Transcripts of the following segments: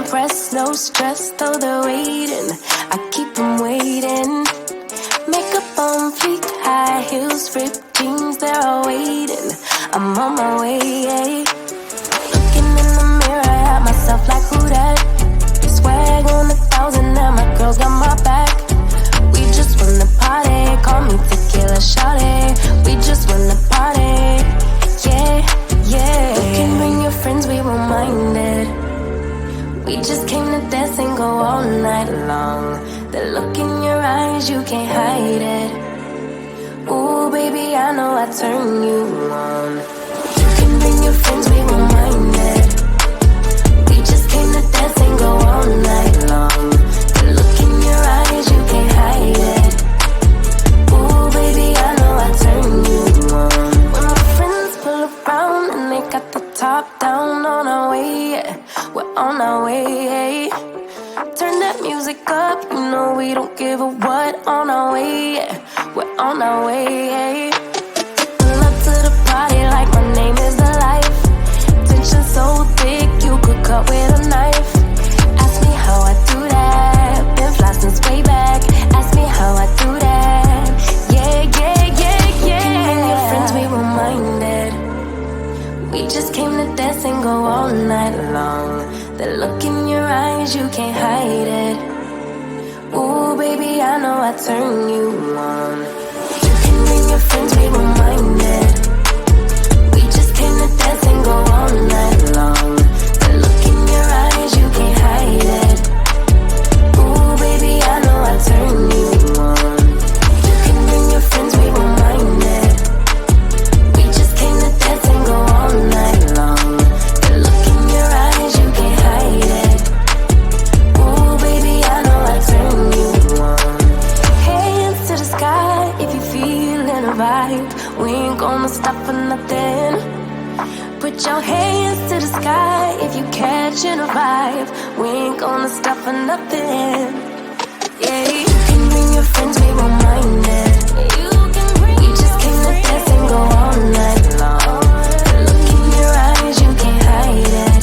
impressed, no stress, though they're waiting. I keep them waiting. Makeup on fleek, high heels, ripped jeans, they're all waiting. I'm on my way. Looking in the mirror at myself like who that? Swag on 1,000 now, my girls got my back. We just wanna party, call me tequila shawty. We just wanna party, yeah, yeah. You can bring your friends, we won't mind it. We just came to dance and go all night long. The look in your eyes, you can't hide it. Ooh, baby, I know I turn you on. You can bring your friends, we won't mind it. We just came to dance and go all night long. The look in your eyes, you can't hide it. Ooh, baby, I know I turn you on. When my friends pull around and they got the top down, on our way, yeah. We're on our way. Turn that music up, you know we don't give a what. On our way, yeah. We're on our way. Pull up to the party like my name is the life. Tension so thick, you could cut with a knife. Ask me how I do that. Been fly since way back. Ask me how I do that. Yeah, yeah, yeah, yeah. You and your friends, we won't mind it. We just came to dance and go all night long. The look in your eyes, you can't hide it. Ooh, baby, I know I turn you on. You can bring your friends, we won't mind it. We just came to dance and go all night long. The look in your eyes, you can't hide it. Ooh, baby, I know I turn you on. You can bring your friends, we won't mind it. We just came to dance and go all night long. The look in your eyes, you can't hide it. Ooh, baby, I know I turn you on. Hands to the sky if you feelin' a vibe. We ain't gonna stop for nothing. Put your hands to the sky if you catchin' a vibe. We ain't gonna stop for nothing. Yeah, you can bring your friends, we won't mind it. We just came to dance and go all night long. The look in your eyes, you can't hide it.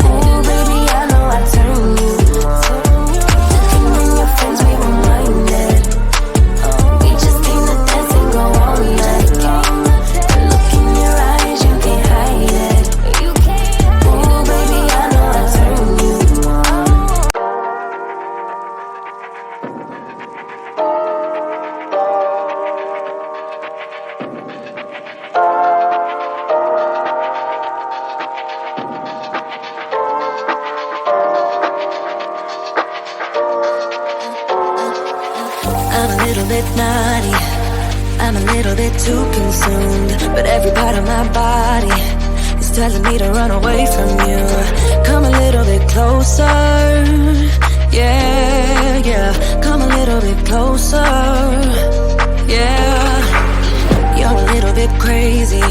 Ooh, baby, I know I turn you on. You can bring your friends, we won't mind it. We just came to dance and go all night long. The look in your eyes, you can't hide it. Ooh, baby, I know I turn you on. I'm a little bit naughty, I'm a little bit too consumed, but every part of my body is telling me to run away from you. Come a little bit closer, yeah, yeah. Come a little bit closer, yeah. You're a little bit crazy.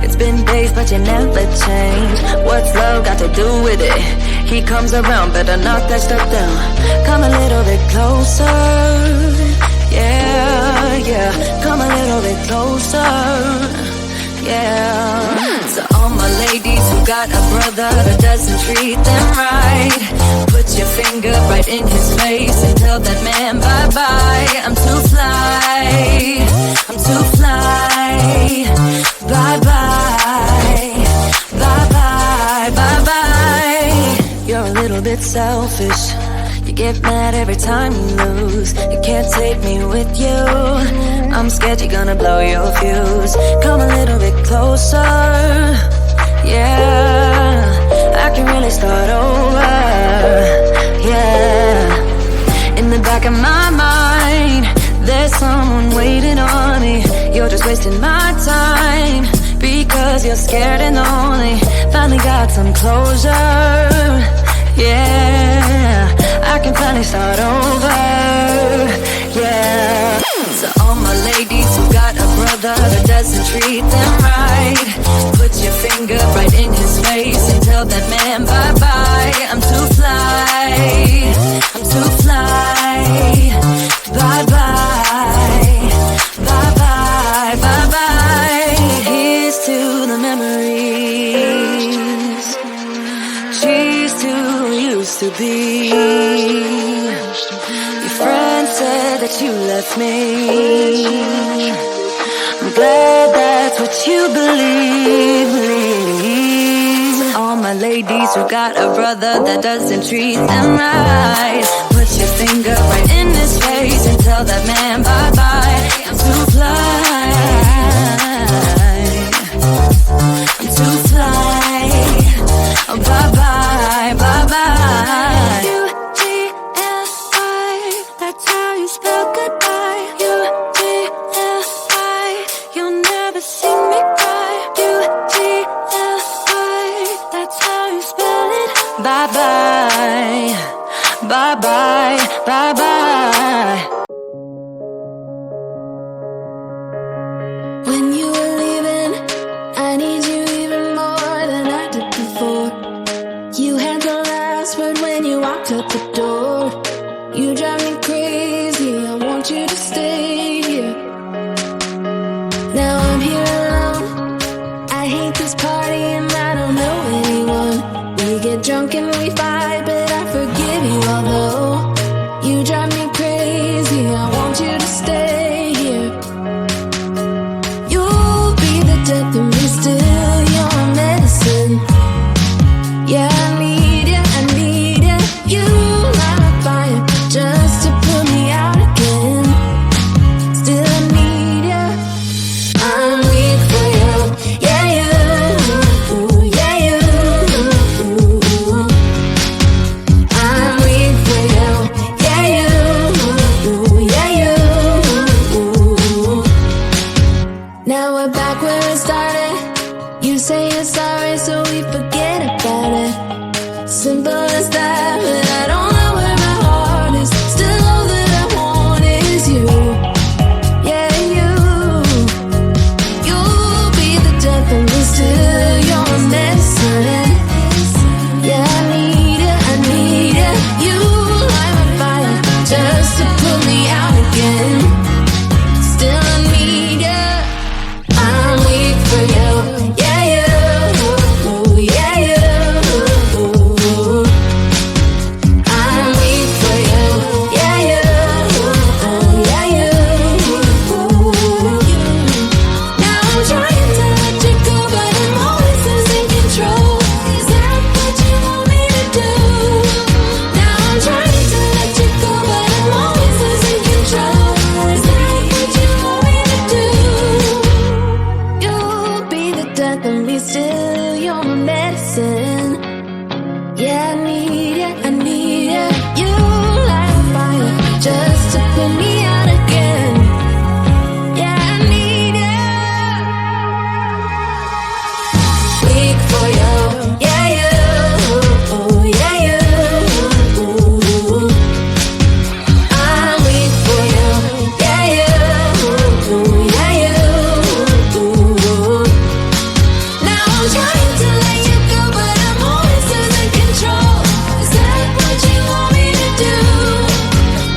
It's been days but you never change. What's love got to do with it? He comes around, better knock that stuff down. Come a little bit closer, yeah, yeah. Come a little bit closer, yeah. So all my ladies who got a brother that doesn't treat them right, put your finger right in his face and tell that man bye-bye. I'm too fly, I'm too fly. Bye-bye, bye-bye, bye-bye. You're a little bit selfish. You get mad every time you lose. You can't take me with you. I'm scared you're gonna blow your fuse. Come a little bit closer, yeah. I can really start over, yeah. In the back of my mind, there's someone waiting on me. You're just wasting my time because you're scared and lonely. Finally got some closure, yeah. I can finally start over, yeah. So all my ladies who got a brother that doesn't treat them right, put your finger right in his face and tell that man bye-bye. I'm too fly, I'm too fly. Bye-bye, bye-bye, bye-bye. Here's to the memories, cheers to used to be. Your friend said that you left me. I'm glad that's what you believe. All my ladies who got a brother that doesn't treat them right, put your finger right in his face and tell that man bye-bye. I'm too fly. I'm too fly. Oh, bye-bye, bye-bye. U-T-F-I, that's how you spell goodbye. U-T-F-I, you'll never see me cry. U-T-F-I, that's how you spell it. Bye-bye, bye-bye, bye-bye. When you were leaving, I need you even more than I did before. You had the last word when you walked out the door. You drive me crazy, I want you to stay here. Now I'm here alone, I hate this party and I don't know anyone. We get drunk and we fight, but I forgive you although you drive me crazy, I want you to stay here. You'll be the death of me still, you're my medicine. Yeah, I need ya, I need ya. You light my fire just to put me out again. Still I need ya. I'm weak for you, yeah you, yeah you. I'm weak for you, yeah you, yeah you. Now we're back where it started. You say you're sorry, so we forget about it. Simple as that, but I don't know where my heart is. Still all that I want is you. Yeah, you. You'll be the death of me still. You're my medicine. Yeah, I need ya, I need ya. You light my fire just to put me out again. Still I need ya. I'm weak for you, yeah you, yeah you. I'm weak for you, yeah you, yeah you. Now I'm trying to let you go, but I'm always losing control. Is that what you want me to do? Now I'm trying to let you go, but I'm always losing control. Is that what you want me to do? You'll be the death of me still, you're my medicine. Yeah, I need ya, I need ya. You light a fire just to put me out again. Yeah, I need ya. Weak for you, yeah you, yeah you. I'm weak for you, yeah you, yeah you. Now I'm trying to let you go, but I'm always losing control. Is that what you want me to do?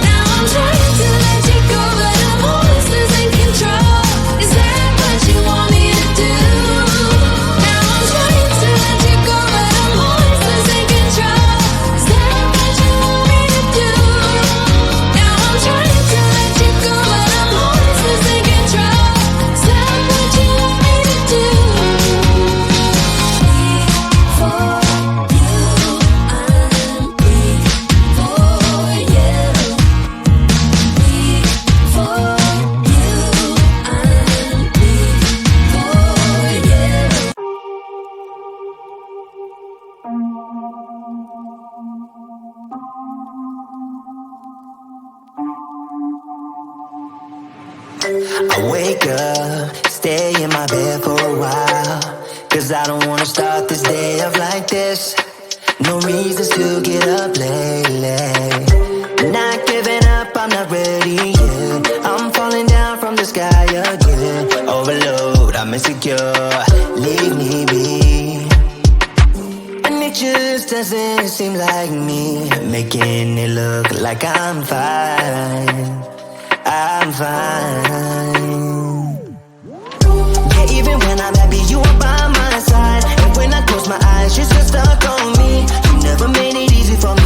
Now I'm trying to let you go, but I'm always losing control. Is that what you want me to do? Now I'm trying to let you go, but I'm always losing control. Is that what you want me to do? Now I'm trying to let you go, but I'm always losing control. Is that what you want me to do? For you, I'm weak for you. Weak for you, I'm weak for I wake up, stay in my bed for a while, 'cause I don't wanna start this day off like this. No reasons to get up lately. Not giving up, I'm not ready yet. I'm falling down from the sky again. Overload, I'm insecure, leave me be. And it just doesn't seem like me, making it look like I'm fine. I'm fine. Yeah, even when I'm happy, you are by my side. And when I close my eyes, you're still stuck on me. You never made it easy for me.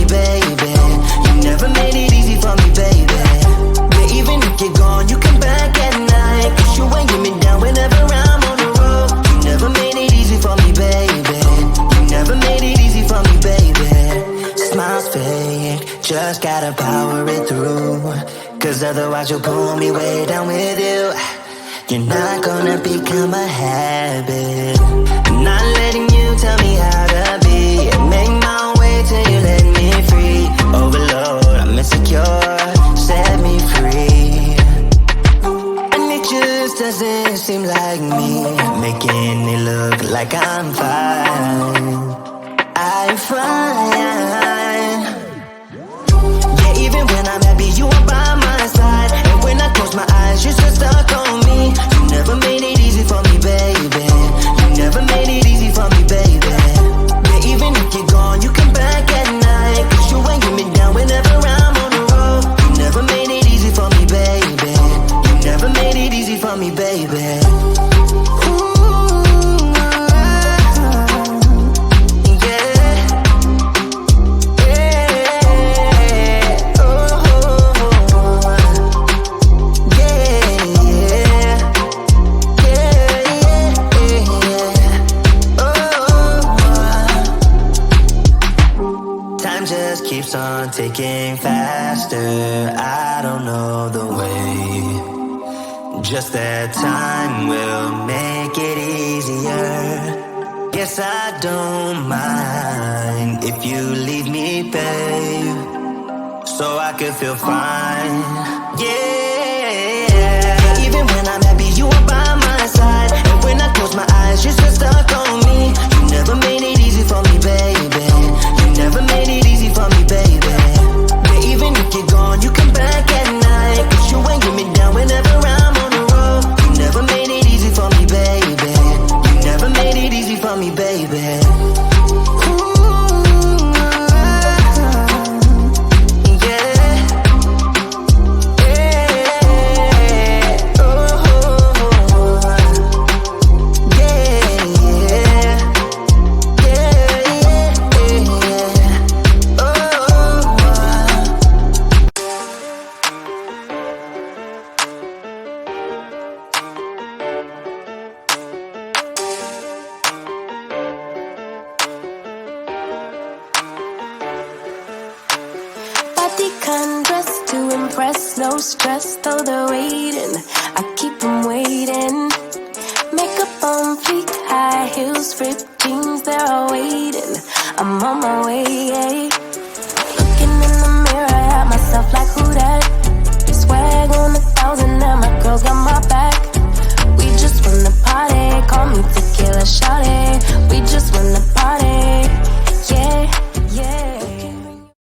Just gotta power it through, 'cause otherwise you'll pull me way down with you. You're not gonna become a habit. Not letting you tell me how to be. Make my way till you let me free. Overload, I'm insecure, set me free. And it just doesn't seem like me, making it look like I'm fine. I'm fine. Yeah, even when I'm happy, you are by my side. And when I close my eyes, you're still stuck on me. You never made it easy for me, baby. You never made it easy for me, baby. Yeah, even if you're gone, you come back at night. 'Cause you ain't get me down whenever I'm on the road. You never made it easy for me, baby. You never made it easy for me, baby. Keeps on ticking faster. I don't know the way. Just that time will make it easier. Guess I don't mind if you leave me, babe, so I could feel fine. Yeah. Even when I'm happy, you are by my side. And when I close my eyes, you're still stuck on me. You never made it easy for me, baby. You never made it easy for me, baby. Yeah, even if you're gone, you come back at night. 'Cause you ain't get me down whenever I'm on the road. You never made it easy for me, baby. You never made it easy for me, baby. To impress, no stress, though they're waiting. I keep them waiting. Makeup on fleek, high heels ripped